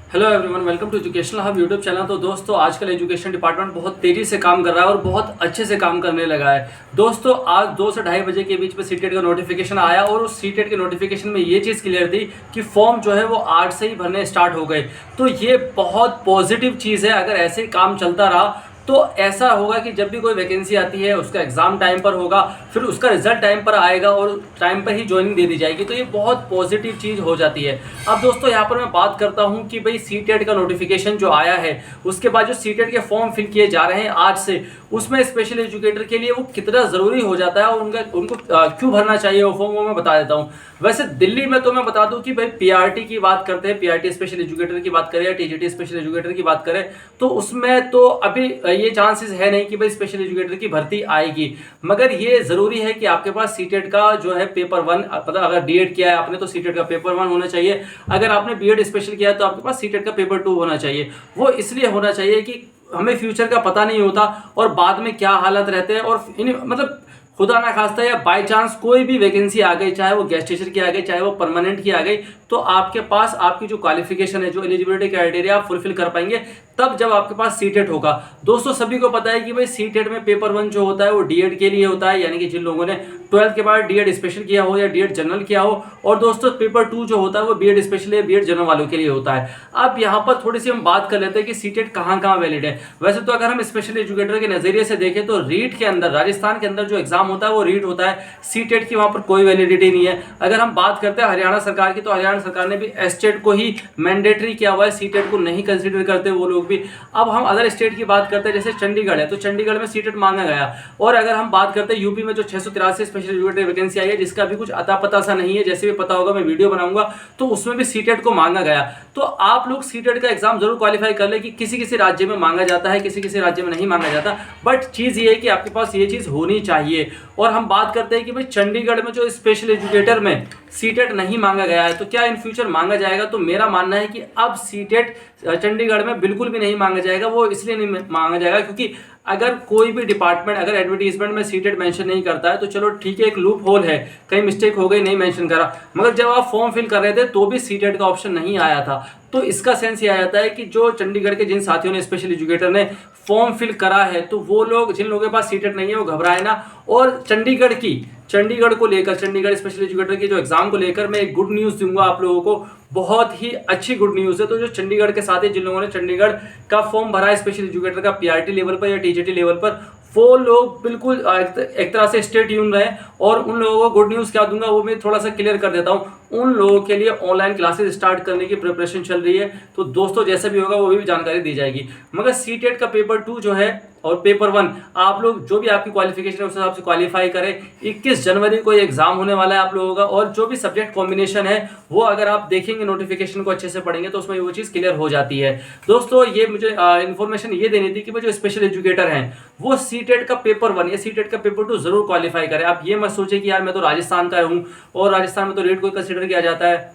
Hello everyone, welcome to educational hub YouTube channel. तो दोस्तों, आजकल एजुकेशन डिपार्टमेंट बहुत तेज़ी से काम कर रहा है और बहुत अच्छे से काम करने लगा है। दोस्तों, आज 2 से ढाई बजे के बीच में सीटेट का नोटिफिकेशन आया और उस सीटेट के नोटिफिकेशन में ये चीज़ क्लियर थी कि फॉर्म जो है वो आज से ही भरने स्टार्ट हो गए। तो ये बहुत पॉजिटिव चीज़ है। अगर ऐसे ही काम चलता रहा तो ऐसा होगा कि जब भी कोई वैकेंसी आती है उसका एग्ज़ाम टाइम पर होगा, फिर उसका रिजल्ट टाइम पर आएगा और टाइम पर ही ज्वाइनिंग दे दी जाएगी। तो ये बहुत पॉजिटिव चीज़ हो जाती है। अब दोस्तों, यहाँ पर मैं बात करता हूँ कि भाई सीटेट का नोटिफिकेशन जो आया है उसके बाद जो सीटेट के फॉर्म फिल किए जा रहे हैं आज से, उसमें स्पेशल एजुकेटर के लिए वो कितना ज़रूरी हो जाता है और उनको क्यों भरना चाहिए वो फॉर्म, वो मैं बता देता हूँ। वैसे दिल्ली में तो मैं बता दूं कि भाई पीआरटी की बात करते हैं, पीआरटी स्पेशल एजुकेटर की बात करें या टीजीटी स्पेशल एजुकेटर की बात करें, तो उसमें तो अभी ये चांसेस है नहीं कि भाई स्पेशल एजुकेटर की भर्ती आएगी। मगर ये ज़रूरी है कि आपके पास सीटेट का जो है पेपर 1, मतलब अगर बीएड किया है आपने तो सीटेट का पेपर 1 होना चाहिए। अगर आपने बीएड स्पेशल किया है तो आपके पास सीटेट का पेपर 2 होना चाहिए। वो इसलिए होना चाहिए कि हमें फ्यूचर का पता नहीं होता और बाद में क्या हालत रहते हैं, और मतलब खुदा ना खास्ता या बाय चांस कोई भी वैकेंसी आ गई, चाहे वो गेस्ट टीचर की आ गई, चाहे वो परमानेंट की आ गई, तो आपके पास आपकी जो क्वालिफिकेशन है, जो एलिजिबिलिटी क्राइटेरिया आप फुलफिल कर पाएंगे तब जब आपके पास सीटेट होगा। दोस्तों, सभी को पता है कि भाई सीटेट में पेपर 1 जो होता है वो डीएड के लिए होता है, यानी कि जिन लोगों ने 12th के बाद डीएड स्पेशल किया हो या डीएड जनरल किया हो। और दोस्तों, पेपर 2 जो होता है वो बीएड स्पेशल या बीएड जनरल वालों के लिए होता है। अब यहाँ पर थोड़ी सी हम बात कर लेते हैं कि सीटेट कहाँ कहाँ वैलिड है। वैसे तो अगर हम स्पेशल एजुकेटर के नजरिए से देखें तो रीट के अंदर, राजस्थान के अंदर जो एग्जाम होता है वो रीट होता है। सीटेट की वहां पर कोई वैलिडिटी नहीं है। अगर हम बात करते हैं हरियाणा सरकार की, तो हरियाणा सरकार ने भी एस्टेट को ही मैंडेटरी किया हुआ है, सीटेट को नहीं कंसिडर करते वो लोग भी। अब हम अदर स्टेट की बात करते हैं, जैसे चंडीगढ़ है, तो चंडीगढ़ में सीटेट मांगा गया। और अगर हम बात करते हैं यूपी में जो 683 स्पेशल एजुकेटर वैकेंसी आई है, जिसका भी कुछ अता पता सा नहीं है, जैसे भी पता होगा मैं वीडियो बनाऊंगा, तो उसमें भी सीटेट को मांगा गया। तो आप लोग सीटेट का एग्जाम जरूर क्वालिफाई कर ले कि किसी किसी राज्य में मांगा जाता है, किसी किसी राज्य में नहीं मांगा जाता, बट चीज ये है कि आपके पास ये चीज होनी चाहिए। और हम बात करते हैं कि भाई चंडीगढ़ में जो स्पेशल एजुकेटर में सीटेट नहीं मांगा गया है, तो क्या इन फ्यूचर मांगा जाएगा? तो मेरा मानना है कि अब सीटेट चंडीगढ़ में बिल्कुल भी नहीं मांगा जाएगा। वो इसलिए नहीं मांगा जाएगा क्योंकि अगर कोई भी डिपार्टमेंट अगर एडवर्टीजमेंट में सीटेट मेंशन नहीं करता है तो चलो ठीक है, एक लूप होल है, कहीं मिस्टेक हो गई, नहीं मेंशन करा। मगर जब आप फॉर्म फिल कर रहे थे तो भी सीटेट का ऑप्शन नहीं आया था। तो इसका सेंस ये आ जाता है कि जो चंडीगढ़ के जिन साथियों ने, स्पेशल एजुकेटर ने फॉर्म फिल करा है, तो वो लोग, जिन लोगों के पास सीटेट नहीं है, वो घबराए ना। और चंडीगढ़ को लेकर, चंडीगढ़ स्पेशल एजुकेटर की जो एग्जाम को लेकर मैं एक गुड न्यूज़ दूंगा आप लोगों को, बहुत ही अच्छी गुड न्यूज़ है। तो जो चंडीगढ़ के साथ ही जिन लोगों ने चंडीगढ़ का फॉर्म भरा है स्पेशल एजुकेटर का पीआरटी लेवल पर या टीजीटी लेवल पर, वो लोग बिल्कुल एक तरह से स्टे ट्यून रहे। और उन लोगों को गुड न्यूज़ क्या दूंगा वो मैं थोड़ा सा क्लियर कर देता हूँ। उन लोगों के लिए ऑनलाइन क्लासेस स्टार्ट करने की प्रिपरेशन चल रही है, तो दोस्तों जैसे भी होगा वो भी जानकारी दी जाएगी। मगर सीटेट का पेपर 2 जो है और पेपर 1, आप लोग जो भी आपकी क्वालिफिकेशन है उस हिसाब से क्वालिफाई करें। 21 जनवरी को एग्जाम होने वाला है आप लोगों का, और जो भी सब्जेक्ट कॉम्बिनेशन है वो अगर आप देखेंगे, नोटिफिकेशन को अच्छे से पढ़ेंगे, तो उसमें वो चीज़ क्लियर हो जाती है। दोस्तों, ये मुझे इन्फॉर्मेशन ये देनी थी कि वो जो स्पेशल एजुकेटर हैं वो सीटेट का पेपर 1 या सीटेट का पेपर 2 जरूर क्वालिफाई करें। आप ये मत सोचे कि यार मैं तो राजस्थान का हूँ और राजस्थान में तो रेट को कंसिडर किया जाता है,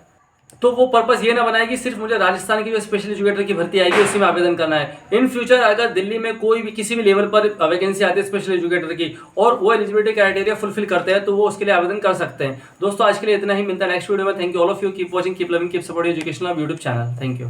तो वो पर्पस ये ना बनाए कि सिर्फ मुझे राजस्थान की जो स्पेशल एजुकेटर की भर्ती आएगी उसी में आवेदन करना है। इन फ्यूचर अगर दिल्ली में कोई भी किसी भी लेवल पर वैकेंसी आती है स्पेशल एजुकेटर की और वो एलिजिबिलिटी क्राइटेरिया फुलफिल करते हैं, तो वो उसके लिए आवेदन कर सकते हैं। दोस्तों, आज के लिए इतना ही, मिलता है नेक्स्ट वीडियो में। Thank you all of you, keep watching, keep loving, keep supporting educational YouTube channel. Thank you.